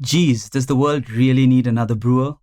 Geez, does the world really need another brewer?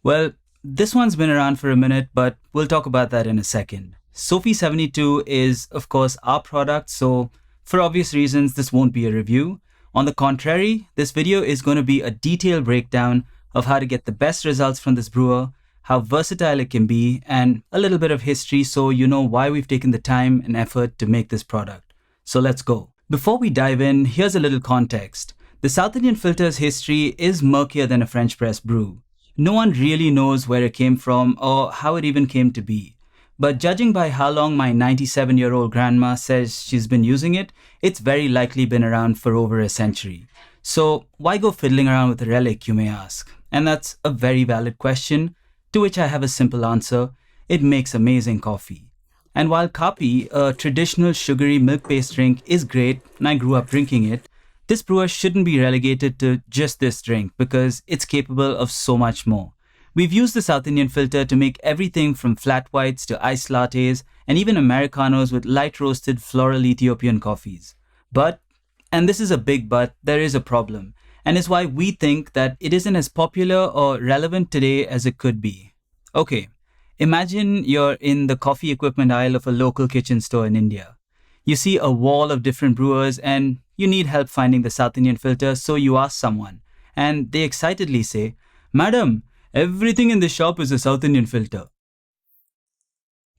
Well, this one's been around for a minute, but we'll talk about that in a second. SOFI 72 is, of course, our product, so for obvious reasons, this won't be a review. On the contrary, this video is going to be a detailed breakdown of how to get the best results from this brewer, how versatile it can be, and a little bit of history so you know why we've taken the time and effort to make this product. So let's go. Before we dive in, here's a little context. The South Indian filter's history is murkier than a French press brew. No one really knows where it came from or how it even came to be. But judging by how long my 97-year-old grandma says she's been using it, it's very likely been around for over a century. So why go fiddling around with a relic, you may ask? And that's a very valid question, to which I have a simple answer. It makes amazing coffee. And while kapi, a traditional sugary milk-based drink, is great, and I grew up drinking it, this brewer shouldn't be relegated to just this drink because it's capable of so much more. We've used the South Indian filter to make everything from flat whites to iced lattes and even Americanos with light roasted floral Ethiopian coffees. But, and this is a big but, there is a problem, and is why we think that it isn't as popular or relevant today as it could be. Okay, imagine you're in the coffee equipment aisle of a local kitchen store in India. You see a wall of different brewers and you need help finding the South Indian filter, so you ask someone. And they excitedly say, "Madam, everything in this shop is a South Indian filter."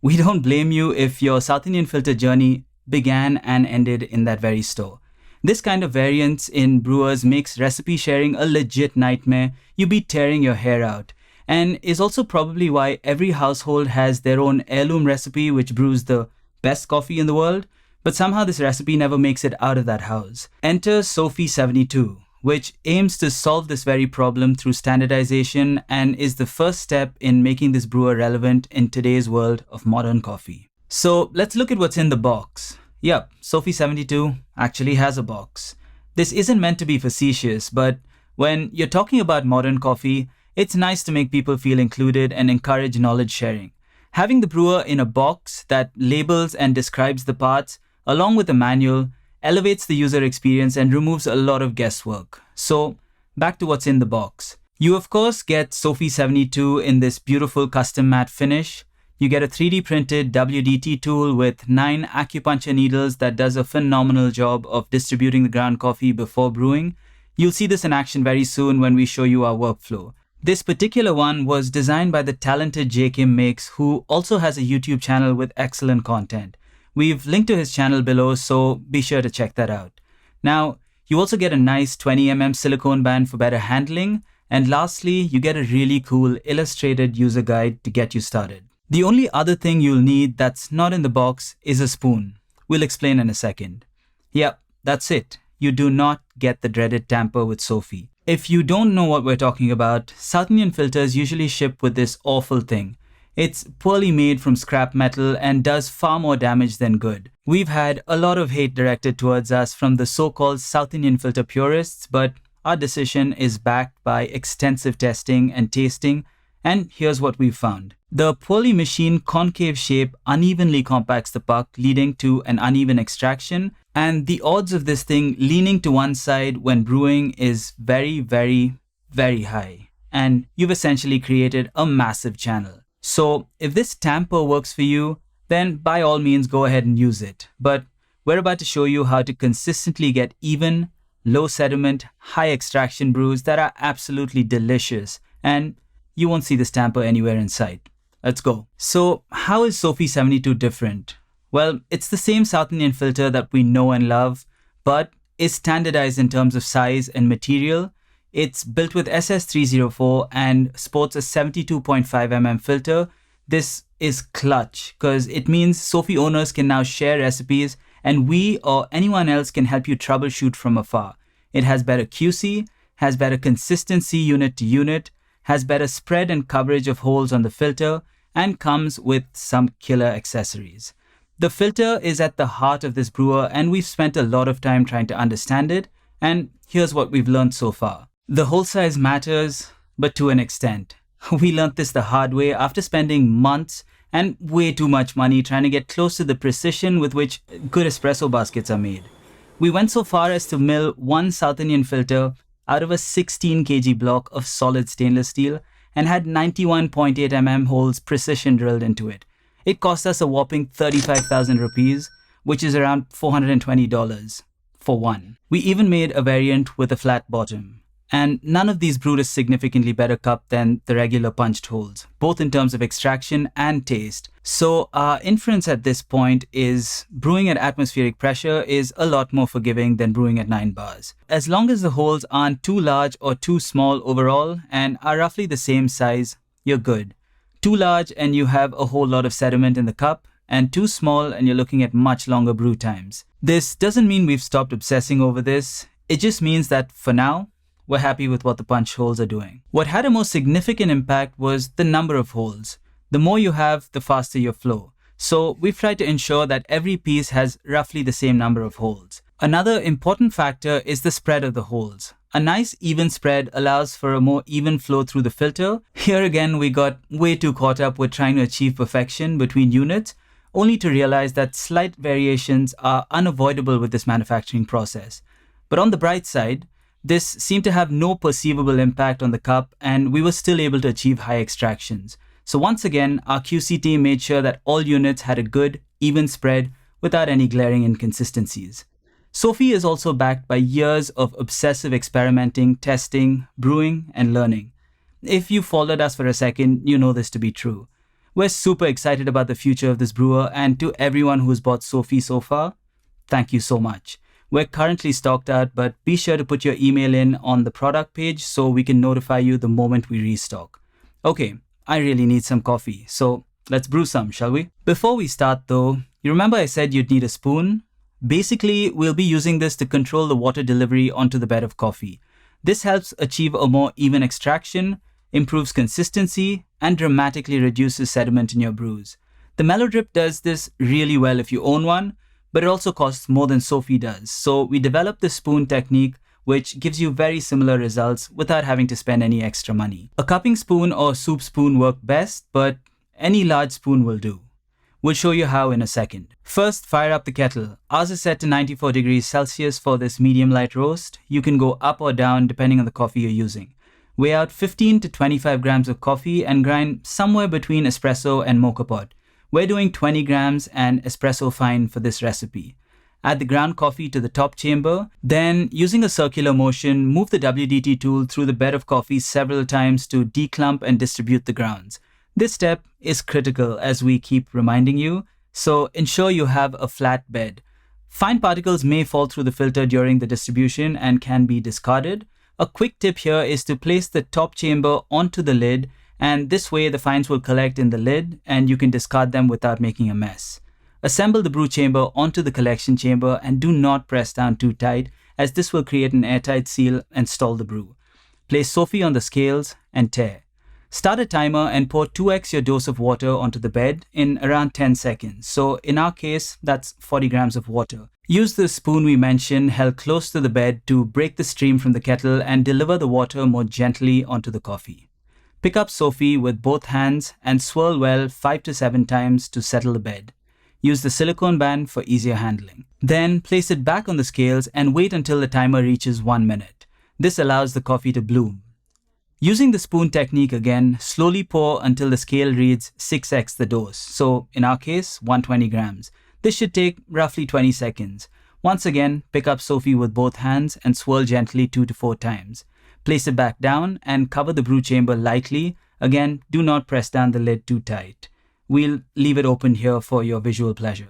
We don't blame you if your South Indian filter journey began and ended in that very store. This kind of variance in brewers makes recipe sharing a legit nightmare. You'd be tearing your hair out. And is also probably why every household has their own heirloom recipe which brews the best coffee in the world. But somehow this recipe never makes it out of that house. Enter SOFI 72, which aims to solve this very problem through standardization and is the first step in making this brewer relevant in today's world of modern coffee. So let's look at what's in the box. Yep, SOFI 72 actually has a box. This isn't meant to be facetious, but when you're talking about modern coffee, it's nice to make people feel included and encourage knowledge sharing. Having the brewer in a box that labels and describes the parts along with a manual, elevates the user experience and removes a lot of guesswork. So, back to what's in the box. You of course get SOFI 72 in this beautiful custom matte finish. You get a 3D printed WDT tool with 9 acupuncture needles that does a phenomenal job of distributing the ground coffee before brewing. You'll see this in action very soon when we show you our workflow. This particular one was designed by the talented J. Kim Makes, who also has a YouTube channel with excellent content. We've linked to his channel below, so be sure to check that out. Now, you also get a nice 20mm silicone band for better handling, and lastly, you get a really cool illustrated user guide to get you started. The only other thing you'll need that's not in the box is a spoon. We'll explain in a second. Yep, that's it. You do not get the dreaded tamper with SOFI. If you don't know what we're talking about, South Indian filters usually ship with this awful thing. It's poorly made from scrap metal and does far more damage than good. We've had a lot of hate directed towards us from the so-called South Indian filter purists, but our decision is backed by extensive testing and tasting, and here's what we've found. The poorly machined concave shape unevenly compacts the puck, leading to an uneven extraction, and the odds of this thing leaning to one side when brewing is very, very, very high. And you've essentially created a massive channel. So if this tamper works for you, then by all means go ahead and use it. But we're about to show you how to consistently get even, low sediment, high extraction brews that are absolutely delicious, and you won't see this tamper anywhere in sight. Let's go. So how is SOFI 72 different? Well, it's the same South Indian filter that we know and love, but is standardized in terms of size and material. It's built with SS304 and sports a 72.5mm filter. This is clutch because it means SOFI owners can now share recipes and we or anyone else can help you troubleshoot from afar. It has better QC, has better consistency unit to unit, has better spread and coverage of holes on the filter, and comes with some killer accessories. The filter is at the heart of this brewer, and we've spent a lot of time trying to understand it, and here's what we've learned so far. The hole size matters, but to an extent. We learned this the hard way after spending months and way too much money trying to get close to the precision with which good espresso baskets are made. We went so far as to mill one South Indian filter out of a 16 kg block of solid stainless steel and had 91.8 mm holes precision drilled into it. It cost us a whopping 35,000 rupees, which is around $420 for one. We even made a variant with a flat bottom. And none of these brewed a significantly better cup than the regular punched holes, both in terms of extraction and taste. So our inference at this point is brewing at atmospheric pressure is a lot more forgiving than brewing at 9 bars. As long as the holes aren't too large or too small overall and are roughly the same size, you're good. Too large and you have a whole lot of sediment in the cup, and too small and you're looking at much longer brew times. This doesn't mean we've stopped obsessing over this. It just means that for now, we're happy with what the punch holes are doing. What had a more significant impact was the number of holes. The more you have, the faster your flow. So we've tried to ensure that every piece has roughly the same number of holes. Another important factor is the spread of the holes. A nice even spread allows for a more even flow through the filter. Here again, we got way too caught up with trying to achieve perfection between units, only to realize that slight variations are unavoidable with this manufacturing process. But on the bright side, this seemed to have no perceivable impact on the cup, and we were still able to achieve high extractions. So once again, our QC team made sure that all units had a good, even spread without any glaring inconsistencies. SOFI is also backed by years of obsessive experimenting, testing, brewing, and learning. If you followed us for a second, you know this to be true. We're super excited about the future of this brewer, and to everyone who's bought SOFI so far, thank you so much. We're currently stocked out, but be sure to put your email in on the product page so we can notify you the moment we restock. Okay, I really need some coffee, so let's brew some, shall we? Before we start though, you remember I said you'd need a spoon? Basically, we'll be using this to control the water delivery onto the bed of coffee. This helps achieve a more even extraction, improves consistency, and dramatically reduces sediment in your brews. The Mellow Drip does this really well if you own one, but it also costs more than SOFI does. So we developed the spoon technique, which gives you very similar results without having to spend any extra money. A cupping spoon or soup spoon work best, but any large spoon will do. We'll show you how in a second. First, fire up the kettle. Ours is set to 94 degrees Celsius for this medium light roast. You can go up or down depending on the coffee you're using. Weigh out 15 to 25 grams of coffee and grind somewhere between espresso and mocha pot. We're doing 20 grams and espresso fine for this recipe. Add the ground coffee to the top chamber. Then, using a circular motion, move the WDT tool through the bed of coffee several times to declump and distribute the grounds. This step is critical, as we keep reminding you, so ensure you have a flat bed. Fine particles may fall through the filter during the distribution and can be discarded. A quick tip here is to place the top chamber onto the lid, and this way the fines will collect in the lid and you can discard them without making a mess. Assemble the brew chamber onto the collection chamber and do not press down too tight, as this will create an airtight seal and stall the brew. Place SOFI on the scales and tare. Start a timer and pour 2x your dose of water onto the bed in around 10 seconds. So in our case, that's 40 grams of water. Use the spoon we mentioned held close to the bed to break the stream from the kettle and deliver the water more gently onto the coffee. Pick up SOFI with both hands and swirl well 5 to 7 times to settle the bed. Use the silicone band for easier handling. Then place it back on the scales and wait until the timer reaches 1 minute. This allows the coffee to bloom. Using the spoon technique again, slowly pour until the scale reads 6x the dose. So in our case, 120 grams. This should take roughly 20 seconds. Once again, pick up SOFI with both hands and swirl gently 2 to 4 times. Place it back down and cover the brew chamber lightly. Again, do not press down the lid too tight. We'll leave it open here for your visual pleasure.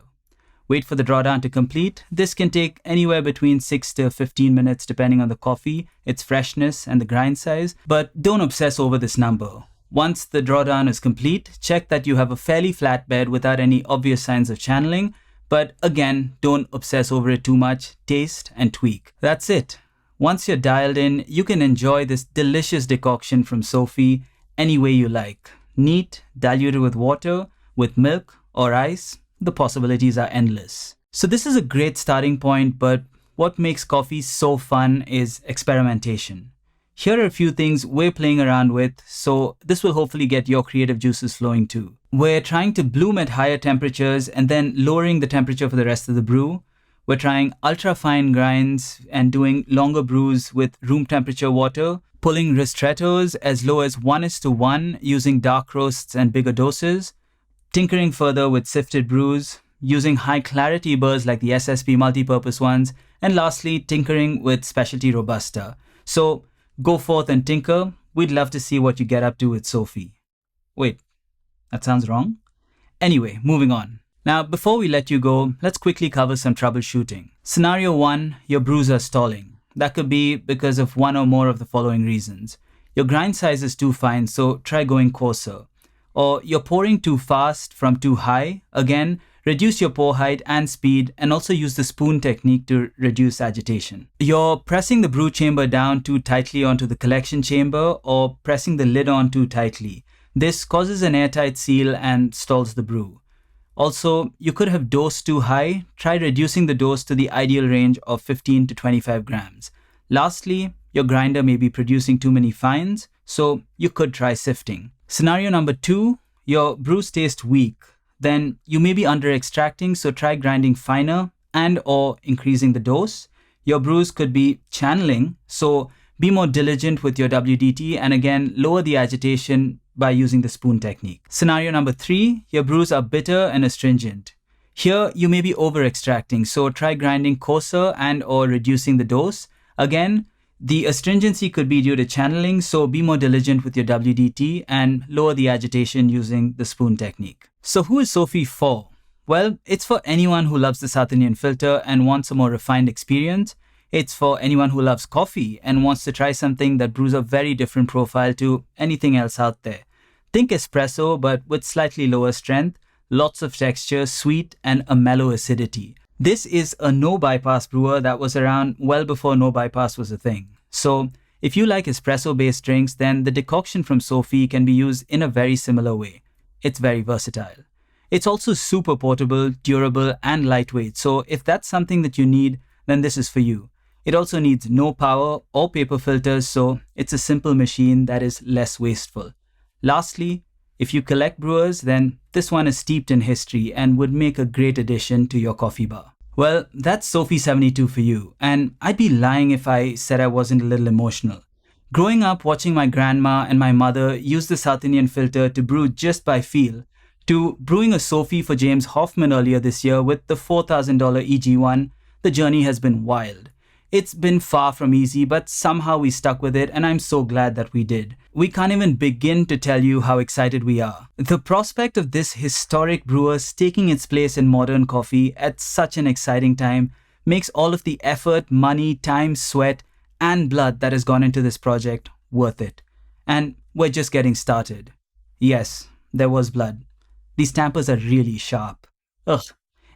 Wait for the drawdown to complete. This can take anywhere between 6 to 15 minutes depending on the coffee, its freshness, and the grind size, but don't obsess over this number. Once the drawdown is complete, check that you have a fairly flat bed without any obvious signs of channeling, but again, don't obsess over it too much. Taste and tweak. That's it. Once you're dialed in, you can enjoy this delicious decoction from SOFI any way you like. Neat, diluted with water, with milk or ice, the possibilities are endless. So this is a great starting point, but what makes coffee so fun is experimentation. Here are a few things we're playing around with, so this will hopefully get your creative juices flowing too. We're trying to bloom at higher temperatures and then lowering the temperature for the rest of the brew. We're trying ultra fine grinds and doing longer brews with room temperature water, pulling ristrettos as low as 1:1 using dark roasts and bigger doses, tinkering further with sifted brews, using high clarity burrs like the SSP multipurpose ones, and lastly, tinkering with specialty Robusta. So go forth and tinker. We'd love to see what you get up to with SOFI. Wait, that sounds wrong? Anyway, moving on. Now, before we let you go, let's quickly cover some troubleshooting. Scenario 1, your brews are stalling. That could be because of one or more of the following reasons. Your grind size is too fine, so try going coarser. Or you're pouring too fast from too high. Again, reduce your pour height and speed, and also use the spoon technique to reduce agitation. You're pressing the brew chamber down too tightly onto the collection chamber or pressing the lid on too tightly. This causes an airtight seal and stalls the brew. Also, you could have dosed too high. Try reducing the dose to the ideal range of 15 to 25 grams. Lastly, your grinder may be producing too many fines, so you could try sifting. Scenario number 2, your brews taste weak. Then you may be under extracting, so try grinding finer and or increasing the dose. Your brews could be channeling, so be more diligent with your WDT and again, lower the agitation by using the spoon technique. Scenario number 3, your brews are bitter and astringent. Here, you may be over extracting, so try grinding coarser and or reducing the dose. Again, the astringency could be due to channeling, so be more diligent with your WDT and lower the agitation using the spoon technique. So who is SOFI for? Well, it's for anyone who loves the South Indian filter and wants a more refined experience. It's for anyone who loves coffee and wants to try something that brews a very different profile to anything else out there. Think espresso, but with slightly lower strength, lots of texture, sweet, and a mellow acidity. This is a no-bypass brewer that was around well before no-bypass was a thing. So if you like espresso-based drinks, then the decoction from SOFI can be used in a very similar way. It's very versatile. It's also super portable, durable, and lightweight. So if that's something that you need, then this is for you. It also needs no power or paper filters, so it's a simple machine that is less wasteful. Lastly, if you collect brewers, then this one is steeped in history and would make a great addition to your coffee bar. Well, that's SOFI 72 for you, and I'd be lying if I said I wasn't a little emotional. Growing up watching my grandma and my mother use the South Indian filter to brew just by feel, to brewing a SOFI for James Hoffman earlier this year with the $4,000 EG1, the journey has been wild. It's been far from easy, but somehow we stuck with it, and I'm so glad that we did. We can't even begin to tell you how excited we are. The prospect of this historic brewer taking its place in modern coffee at such an exciting time makes all of the effort, money, time, sweat, and blood that has gone into this project worth it. And we're just getting started. Yes, there was blood. These tampers are really sharp. Ugh.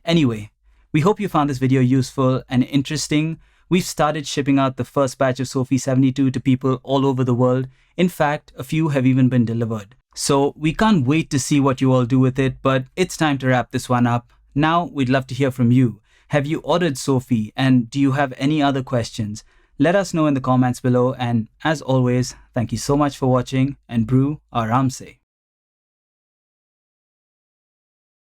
Anyway, we hope you found this video useful and interesting. We've started shipping out the first batch of SOFI 72 to people all over the world. In fact, a few have even been delivered. So we can't wait to see what you all do with it, but it's time to wrap this one up. Now, we'd love to hear from you. Have you ordered SOFI, and do you have any other questions? Let us know in the comments below, and as always, thank you so much for watching, and brew ARAMSE.